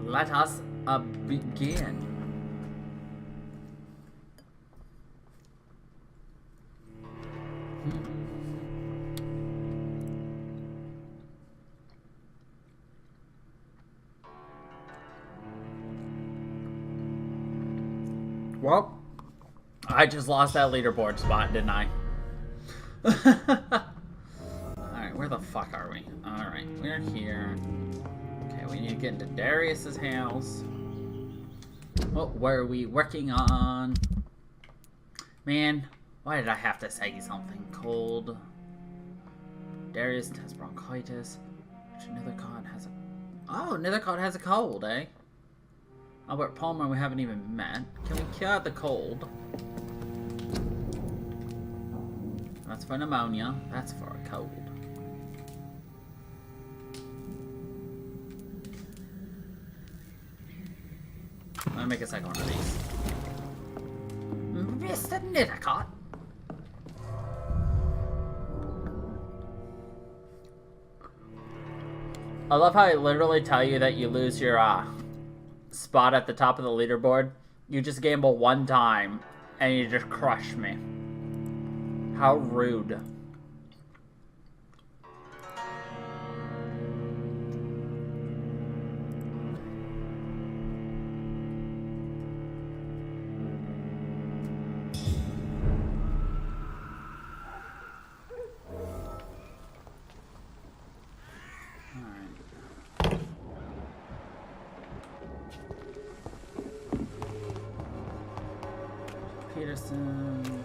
let us begin. Well, I just lost that leaderboard spot, didn't I? Alright, where the fuck are we? Alright, we're here. Okay, we need to get into Darius's house. What were we working on? Man, why did I have to say something cold? Darius has bronchitis. Nethercott has a... Oh, Nethercott has a cold, eh? Albert Palmer we haven't even met. Can we cure the cold? That's for pneumonia. That's for a cold. I'm gonna make a second one of these. Mr. Nethercott. I love how I literally tell you that you lose your spot at the top of the leaderboard. You just gamble one time and you just crush me. How rude. Peterson.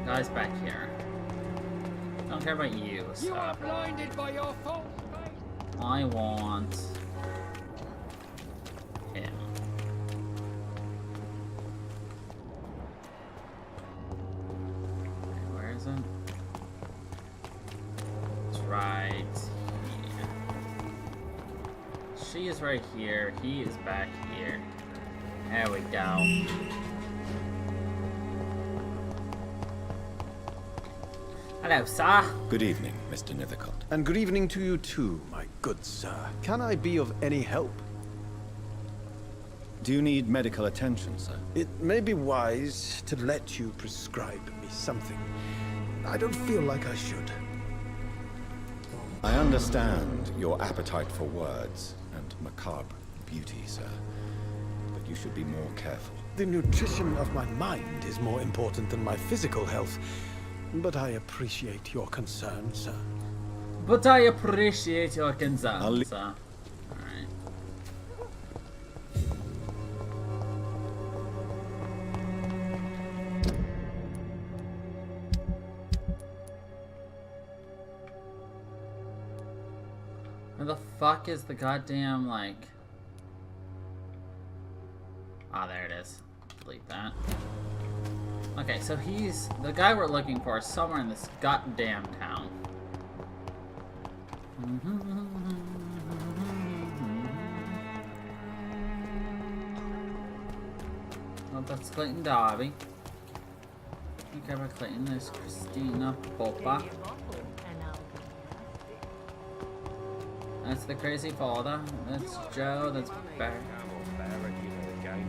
Guys back here. Don't care about you. You are blinded by your false faith. I want him. Okay, where is it? It's right here. She is right here. He is back here. There we go. Hello, sir. Good evening, Mr. Nethercott. And good evening to you too, my good sir. Can I be of any help? Do you need medical attention, sir? It may be wise to let you prescribe me something. I don't feel like I should. I understand your appetite for words and macabre beauty, sir. But you should be more careful. The nutrition of my mind is more important than my physical health. But I appreciate your concern, sir. But I appreciate your concern, sir. Alright. Where the fuck is the goddamn, like... Ah, there it is. Delete that. Okay, so he's... The guy we're looking for is somewhere in this goddamn town. Oh, that's Clayton Darby. Okay, about Clayton, there's Christina Popa. That's the crazy father. That's Joe, that's Barry.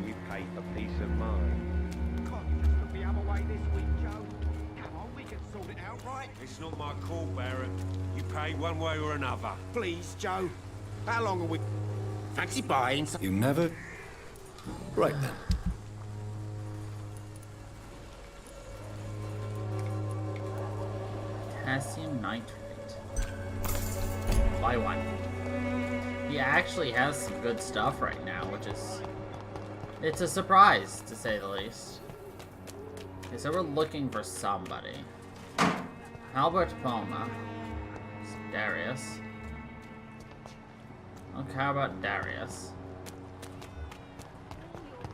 You pay for peace of mind. The other way this week, Joe. Come on, we can sort it out, right? It's not my call, Barrett. You pay one way or another. Please, Joe. How long are we... Fancy buying some... You never... Right then. Potassium nitrate. Buy one. He actually has some good stuff right now, which is... It's a surprise, to say the least. Okay, so we're looking for somebody. Albert Palmer. It's Darius. I don't care about Darius.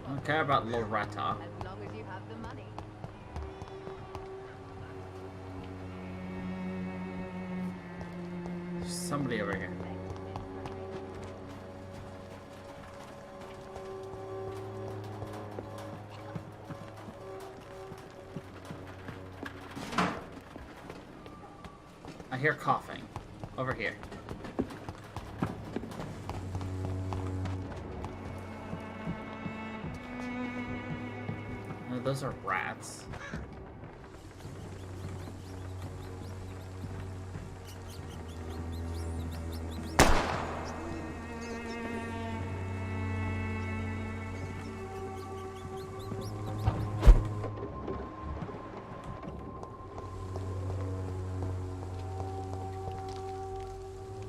I don't care about Loretta. As long as you have the money. There's somebody over here. I hear coughing. Over here. No, those are rats.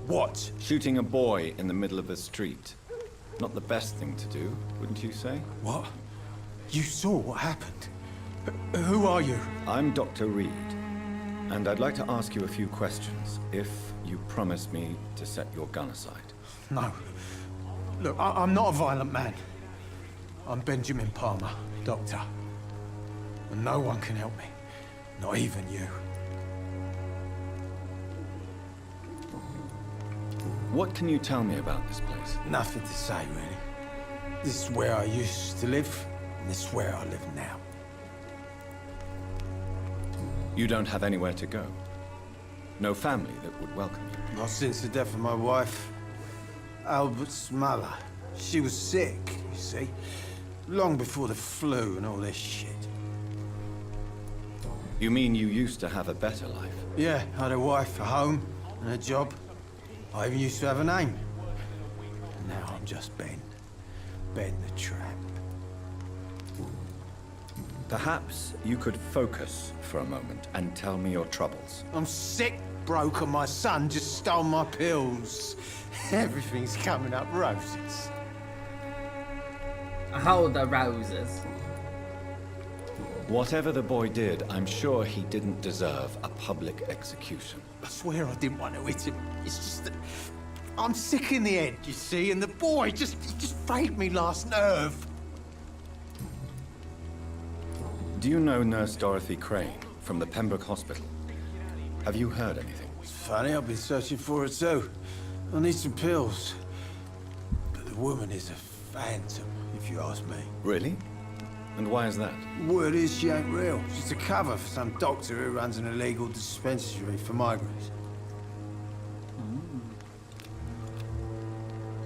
What? Shooting a boy in the middle of the street. Not the best thing to do, wouldn't you say? What? You saw what happened? Who are you? I'm Dr. Reed, and I'd like to ask you a few questions, if you promise me to set your gun aside. No. Look, I'm not a violent man. I'm Benjamin Palmer, doctor. And no one can help me. Not even you. What can you tell me about this place? Nothing to say, really. This is where I used to live, and this is where I live now. You don't have anywhere to go? No family that would welcome you? Not since the death of my wife, Albert's mother. She was sick, you see. Long before the flu and all this shit. You mean you used to have a better life? Yeah, I had a wife, a home, and a job. I even used to have a name. And now I'm just Ben. Ben the Tramp. Perhaps you could focus for a moment and tell me your troubles. I'm sick, broke, and my son just stole my pills. Everything's coming up roses. Oh, the roses. Whatever the boy did, I'm sure he didn't deserve a public execution. I swear I didn't want to hit him. It's just that I'm sick in the head, you see, and the boy just frayed me last nerve. Do you know Nurse Dorothy Crane from the Pembroke Hospital? Have you heard anything? It's funny, I've been searching for her too. I need some pills. But the woman is a phantom, if you ask me. Really? And why is that? Word is she ain't real. She's a cover for some doctor who runs an illegal dispensary for migrants.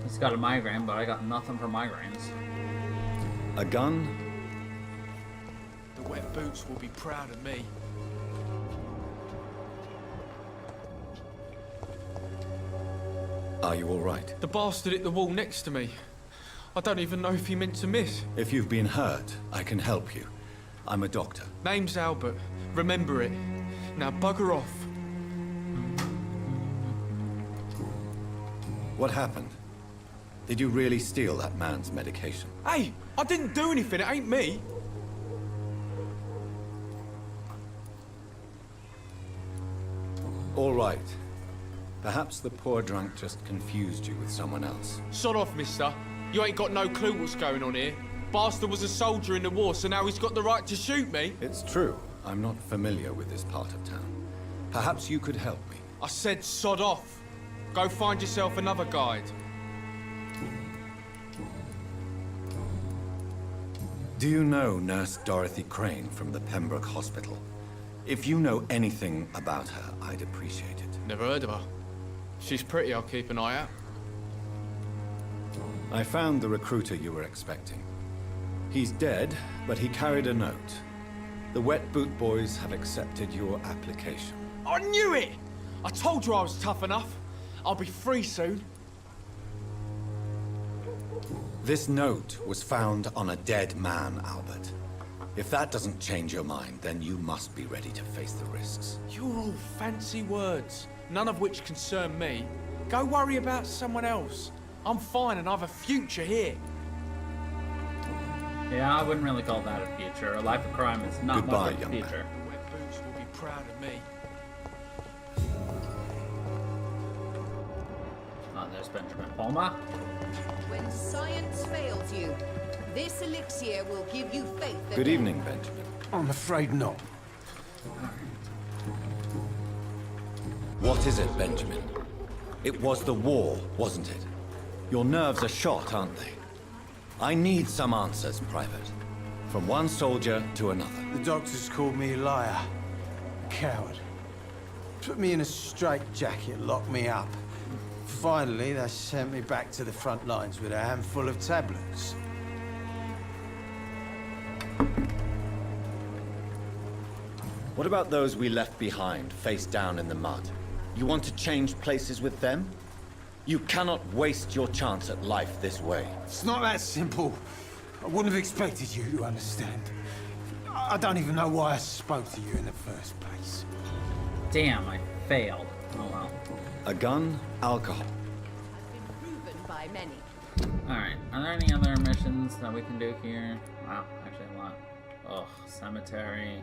He's got a migraine, but I got nothing for migraines. A gun? The wet boots will be proud of me. Are you all right? The bastard hit the wall next to me. I don't even know if he meant to miss. If you've been hurt, I can help you. I'm a doctor. Name's Albert. Remember it. Now bugger off. What happened? Did you really steal that man's medication? Hey, I didn't do anything. It ain't me. All right. Perhaps the poor drunk just confused you with someone else. Sod off, mister. You ain't got no clue what's going on here. Bastard was a soldier in the war, so now he's got the right to shoot me. It's true. I'm not familiar with this part of town. Perhaps you could help me. I said sod off. Go find yourself another guide. Do you know Nurse Dorothy Crane from the Pembroke Hospital? If you know anything about her, I'd appreciate it. Never heard of her. She's pretty, I'll keep an eye out. I found the recruiter you were expecting. He's dead, but he carried a note. The Wet Boot Boys have accepted your application. I knew it! I told you I was tough enough. I'll be free soon. This note was found on a dead man, Albert. If that doesn't change your mind, then you must be ready to face the risks. You're all fancy words, none of which concern me. Go worry about someone else. I'm fine and I've a future here. Yeah, I wouldn't really call that a future. A life of crime is not Goodbye, much of a young man. future. The wet boots will be proud of me. Oh, there's Benjamin Palmer. When science fails you, this elixir will give you faith again. Good evening, Benjamin. I'm afraid not. What is it, Benjamin? It was the war, wasn't it? Your nerves are shot, aren't they? I need some answers, Private. From one soldier to another. The doctors called me a liar, a coward. Put me in a straitjacket, locked me up. Finally, they sent me back to the front lines with a handful of tablets. What about those we left behind, face down in the mud? You want to change places with them? You cannot waste your chance at life this way. It's not that simple. I wouldn't have expected you to understand. I don't even know why I spoke to you in the first place. Damn, I failed. Oh well. A gun, alcohol. Has been proven by many. Alright, are there any other missions that we can do here? Wow, actually a lot. Ugh, cemetery.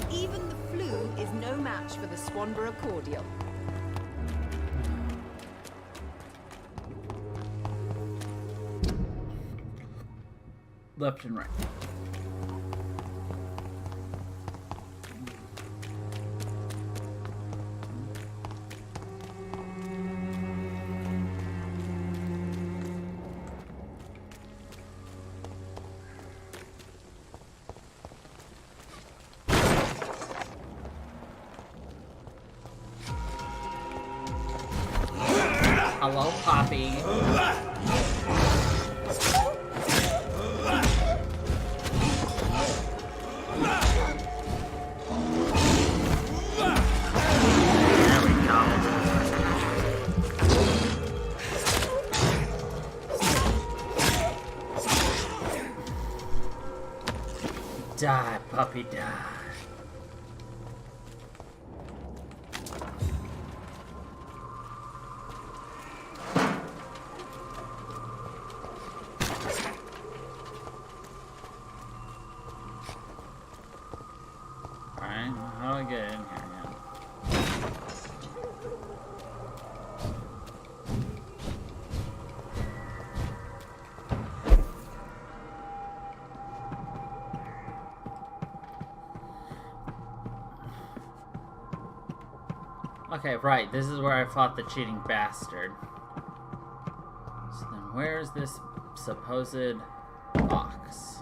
Even the flu is no match for the Swanborough cordial. Left and right. Hello, Poppy. There we go. Die, puppy, die. Alright, how do I get in here again? Okay, right, this is where I fought the cheating bastard. So then where's this supposed box?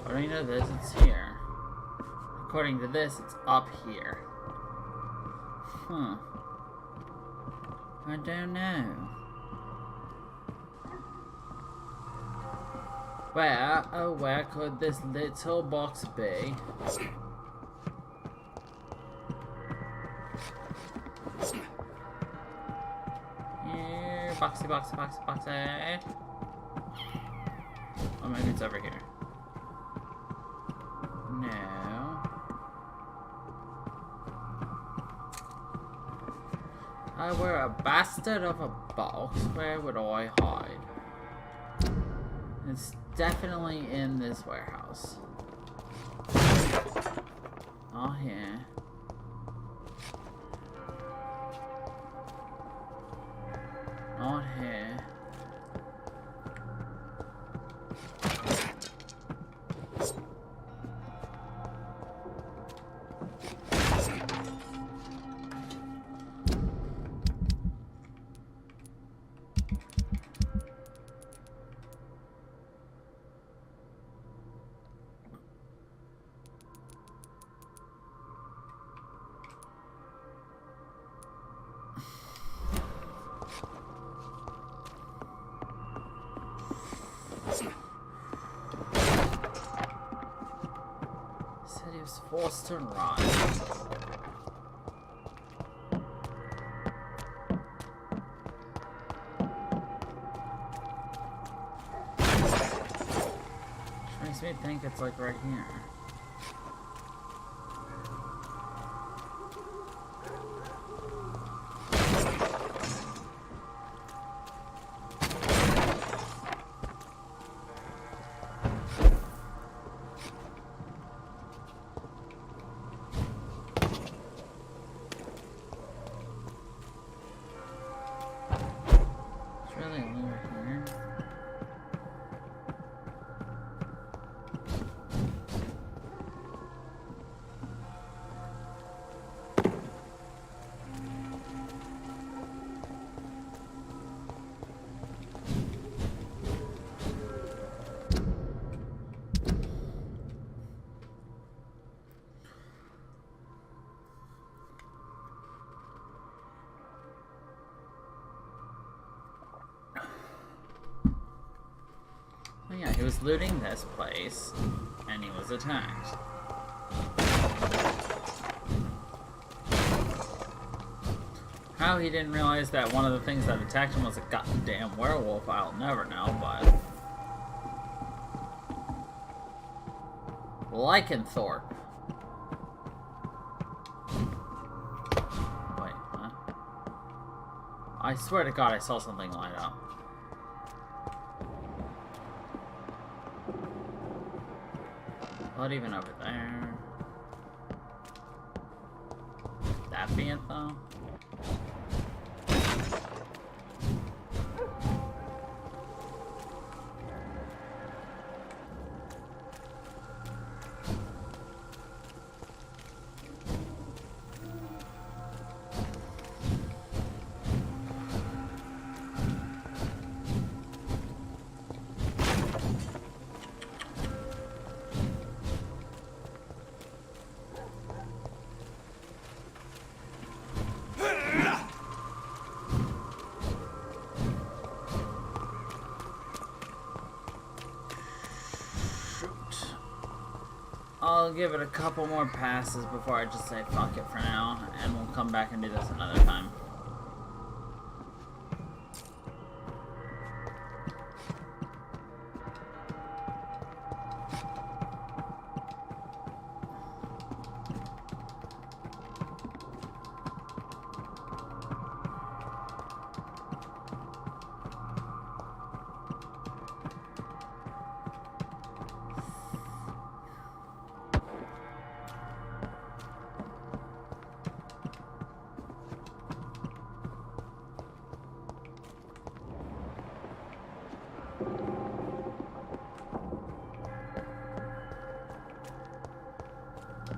According to this, it's here. According to this, it's up here. Huh. I don't know. Where, oh where could this little box be? Here, boxy, boxy, boxy, boxy. Oh, maybe it's over here. No. I were a bastard of a box. Where would I hide? It's definitely in this warehouse. Oh, here. Not here. Said he was forced to run. Which makes me think it's like right here. was looting this place, and he was attacked. How he didn't realize that one of the things that attacked him was a goddamn werewolf, I'll never know, but... Lycanthrope. Wait, huh? I swear to God I saw something light up. Not even over there. That be it though? I'll give it a couple more passes before I just say fuck it for now, and we'll come back and do this another time.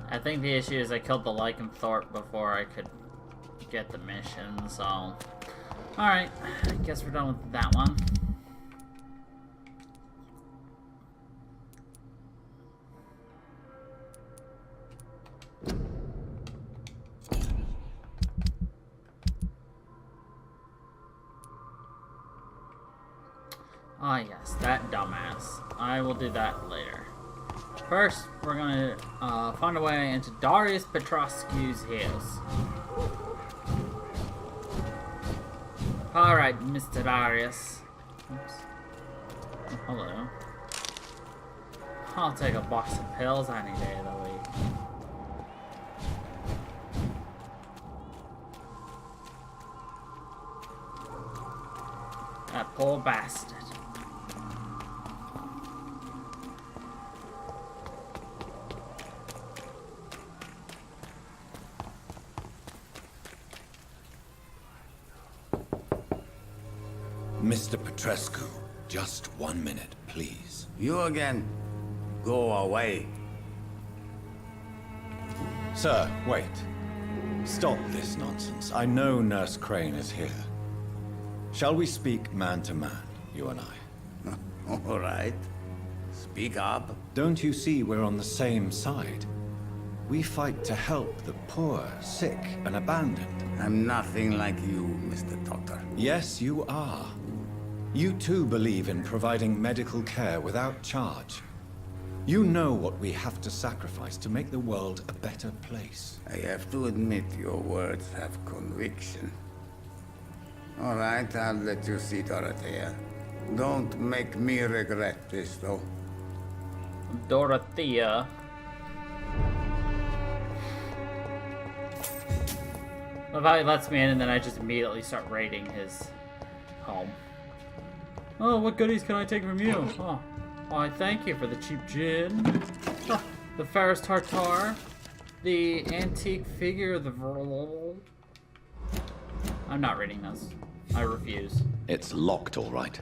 I think the issue is I killed the Lycanthrope before I could get the mission, so... Alright, I guess we're done with that one. Ah yes, that dumbass. I will do that later. First, we're gonna find a way into Darius Petrescu's house. Alright, Mr. Darius. Oops. Oh, hello. I'll take a box of pills any day of the week. That poor bastard. Mr. Petrescu, just 1 minute, please. You again? Go away. Sir, wait. Stop this nonsense. I know Nurse Crane is here. Shall we speak man to man, you and I? All right. Speak up. Don't you see we're on the same side? We fight to help the poor, sick, and abandoned. I'm nothing like you, Mr. Doctor. Yes, you are. You too believe in providing medical care without charge. You know what we have to sacrifice to make the world a better place. I have to admit your words have conviction. All right, I'll let you see Dorothea. Don't make me regret this, though. Dorothea. Well, if he lets me in and then I just immediately start raiding his home. Oh, what goodies can I take from you? Oh, why, thank you for the cheap gin. Oh, the Ferris Tartar. The antique figure of the... I'm not reading this. I refuse. It's locked, all right.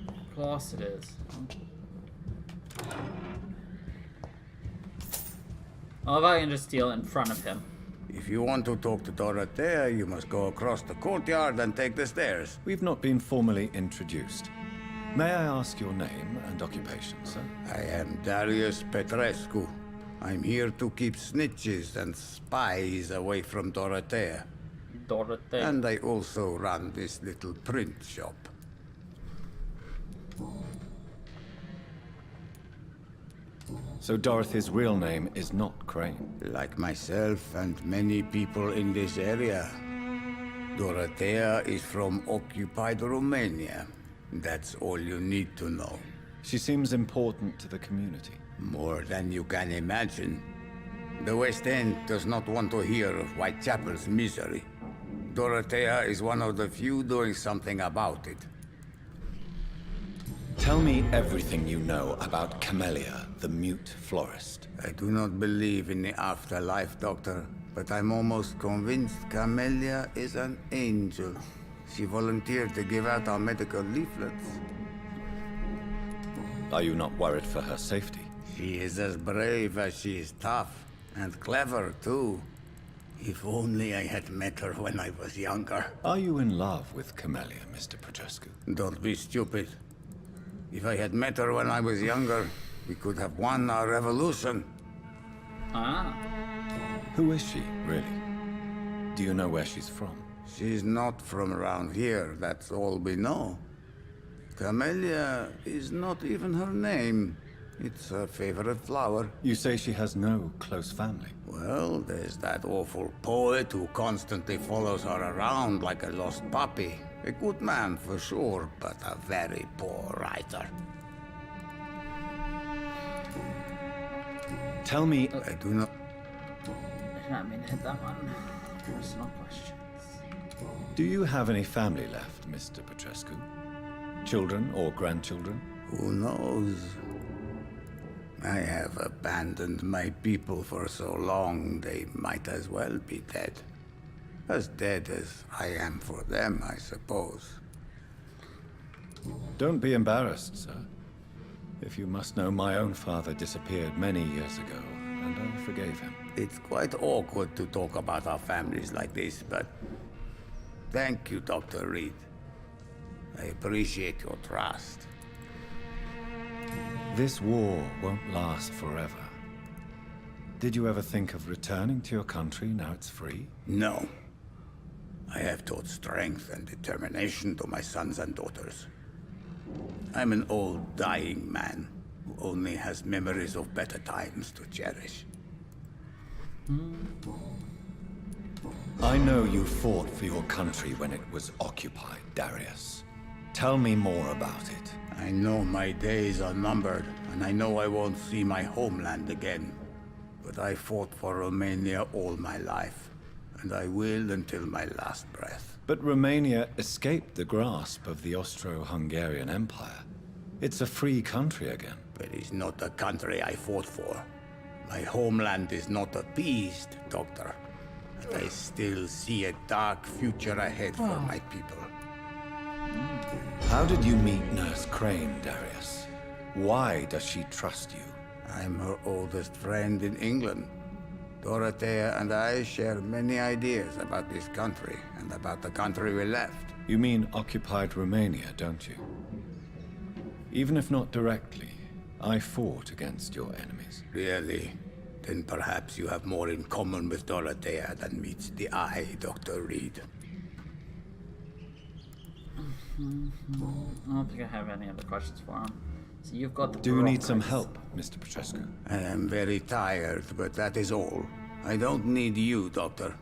Of course it is. Oh, if I can just steal it in front of him. If you want to talk to Dorothea, you must go across the courtyard and take the stairs. We've not been formally introduced. May I ask your name and occupation, sir? I am Darius Petrescu. I'm here to keep snitches and spies away from Dorothea. Dorothea. And I also run this little print shop. So Dorothy's real name is not Crane. Like myself and many people in this area, Dorothea is from occupied Romania. That's all you need to know. She seems important to the community. More than you can imagine. The West End does not want to hear of Whitechapel's misery. Dorothea is one of the few doing something about it. Tell me everything you know about Camellia, the mute florist. I do not believe in the afterlife, Doctor, but I'm almost convinced Camellia is an angel. She volunteered to give out our medical leaflets. Are you not worried for her safety? She is as brave as she is tough, and clever, too. If only I had met her when I was younger. Are you in love with Camellia, Mr. Petrescu? Don't be stupid. If I had met her when I was younger, we could have won our revolution. Ah. Who is she, really? Do you know where she's from? She's not from around here, that's all we know. Camellia is not even her name. It's her favorite flower. You say she has no close family. Well, there's that awful poet who constantly follows her around like a lost puppy. A good man for sure, but a very poor writer. Tell me... I do not... I did not mean to hit that one. Personal questions. Do you have any family left, Mr. Petrescu? Children or grandchildren? Who knows? I have abandoned my people for so long, they might as well be dead. As dead as I am for them, I suppose. Don't be embarrassed, sir. If you must know, my own father disappeared many years ago, and I forgave him. It's quite awkward to talk about our families like this, but... Thank you, Dr. Reed. I appreciate your trust. This war won't last forever. Did you ever think of returning to your country now it's free? No. I have taught strength and determination to my sons and daughters. I'm an old, dying man who only has memories of better times to cherish. I know you fought for your country when it was occupied, Darius. Tell me more about it. I know my days are numbered, and I know I won't see my homeland again. But I fought for Romania all my life, and I will until my last breath. But Romania escaped the grasp of the Austro-Hungarian Empire. It's a free country again. It is not the country I fought for. My homeland is not appeased, Doctor. And I still see a dark future ahead for my people. How did you meet Nurse Crane, Darius? Why does she trust you? I'm her oldest friend in England. Dorothea and I share many ideas about this country and about the country we left. You mean occupied Romania, don't you? Even if not directly, I fought against your enemies. Really? Then perhaps you have more in common with Dorothea than meets the eye, Dr. Reed. I don't think I have any other questions for him. So you've got the... Do you need some help, Mr. Petrescu? I am very tired, but that is all. I don't need you, Doctor.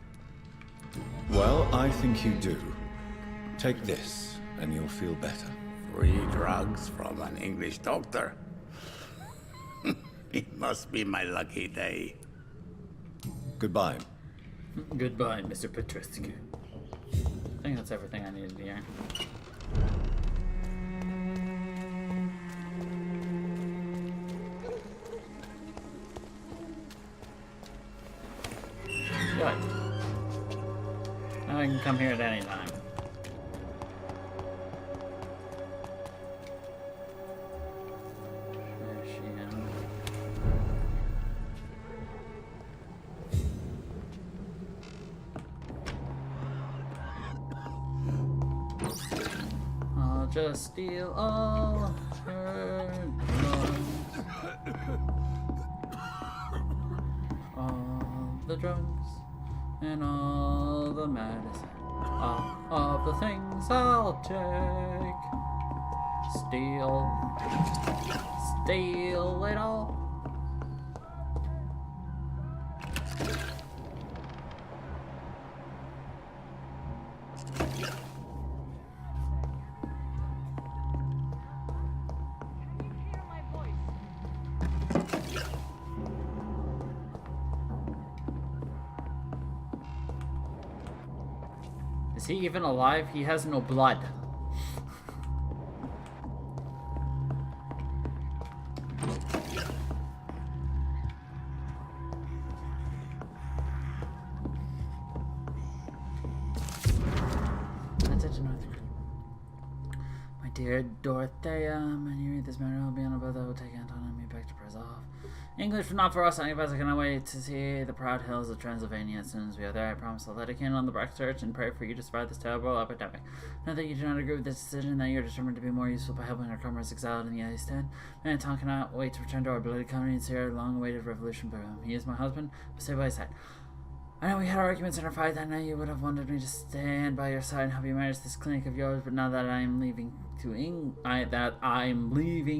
Well, I think you do. Take this, and you'll feel better. Free drugs from an English doctor? It must be my lucky day. Goodbye. Goodbye, Mr. Petrescu. I think that's everything I needed here. Good. Now I can come here at any time. Where is she at? I'll just steal all her drugs. All the drugs and all the medicine. All of the things I'll take. Steal it all. Is he even alive? He has no blood. My dear Dorothea, when you read this matter, I'll be on a boat that will take Anton and me back to Prezov. English, not for us, any of us. I cannot wait to see the proud hills of Transylvania as soon as we are there. I promise I'll let a candle on the black search and pray for you to survive this terrible epidemic. Now that you do not agree with this decision, that you are determined to be more useful by helping our comrades exiled in the East End, me and Anton cannot wait to return to our bloody country and see our long-awaited revolution boom. He is my husband, but stay by his side. I know we had arguments in our fight that night. You would have wanted me to stand by your side and help you manage this clinic of yours, but now that I'm leaving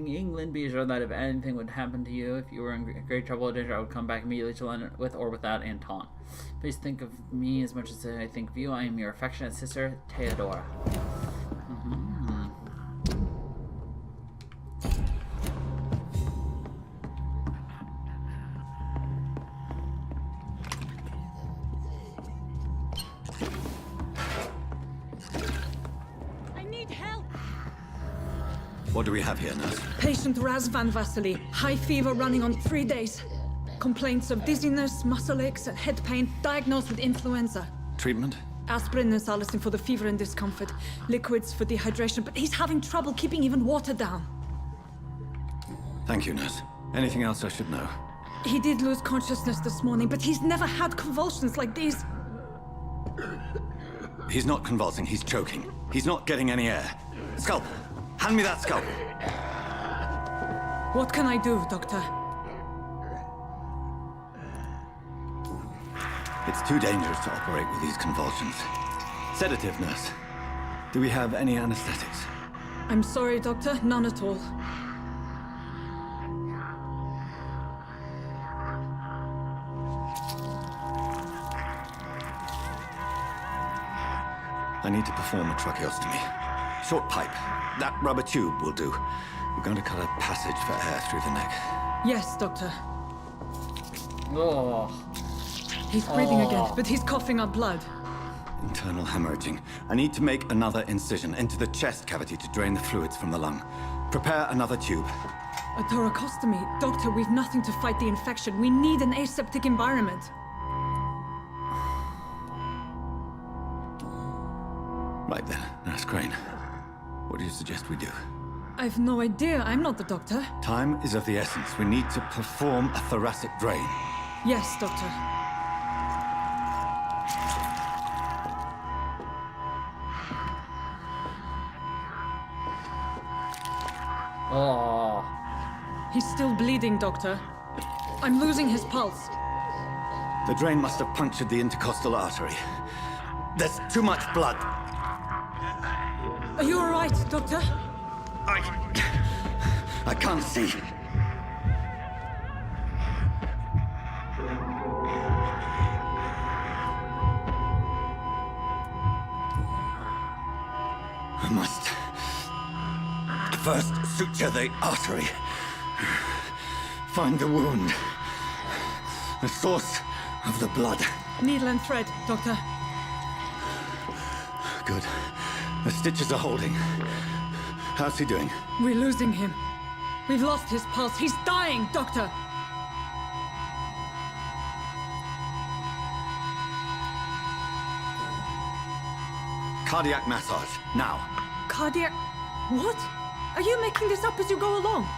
England, be assured that if anything would happen to you, if you were in great trouble or danger, I would come back immediately to London with or without Anton. Please think of me as much as I think of you. I am your affectionate sister, Theodora. What do we have here, nurse? Patient Raz Van Vasily. High fever running on 3 days. Complaints of dizziness, muscle aches, and head pain. Diagnosed with influenza. Treatment? Aspirin and salicin for the fever and discomfort. Liquids for dehydration, but he's having trouble keeping even water down. Thank you, nurse. Anything else I should know? He did lose consciousness this morning, but he's never had convulsions like these. He's not convulsing, he's choking. He's not getting any air. Scalpel! Hand me that scalpel! What can I do, Doctor? It's too dangerous to operate with these convulsions. Sedative, nurse. Do we have any anesthetics? I'm sorry, Doctor. None at all. I need to perform a tracheostomy. Short pipe. That rubber tube will do. We're going to cut a passage for air through the neck. Yes, Doctor. Oh. He's breathing again, but he's coughing up blood. Internal hemorrhaging. I need to make another incision into the chest cavity to drain the fluids from the lung. Prepare another tube. A thoracostomy? Doctor, we've nothing to fight the infection. We need an aseptic environment. Right then, Nurse Crane. What do you suggest we do? I've no idea. I'm not the doctor. Time is of the essence. We need to perform a thoracic drain. Yes, Doctor. Oh. He's still bleeding, Doctor. I'm losing his pulse. The drain must have punctured the intercostal artery. There's too much blood. Are you all right, Doctor? I can't see. I must first suture the artery. Find the wound. The source of the blood. Needle and thread, Doctor. Good. The stitches are holding. How's he doing? We're losing him. We've lost his pulse. He's dying, Doctor! Cardiac massage, now. Cardiac... What? Are you making this up as you go along?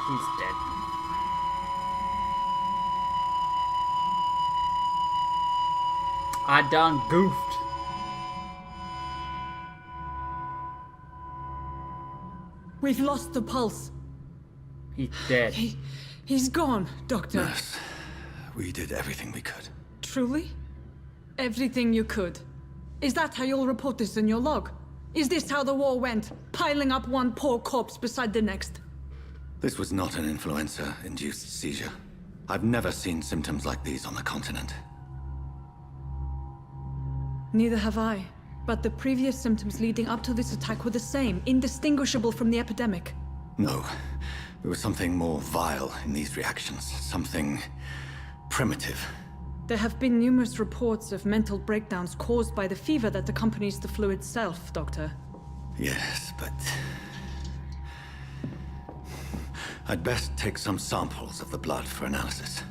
He's dead. I done goofed. We've lost the pulse. He's dead. He's gone, Doctor. Nurse, we did everything we could. Truly? Everything you could. Is that how you'll report this in your log? Is this how the war went? Piling up one poor corpse beside the next? This was not an influenza-induced seizure. I've never seen symptoms like these on the continent. Neither have I. But the previous symptoms leading up to this attack were the same, indistinguishable from the epidemic. No. There was something more vile in these reactions. Something primitive. There have been numerous reports of mental breakdowns caused by the fever that accompanies the flu itself, Doctor. Yes, but... I'd best take some samples of the blood for analysis.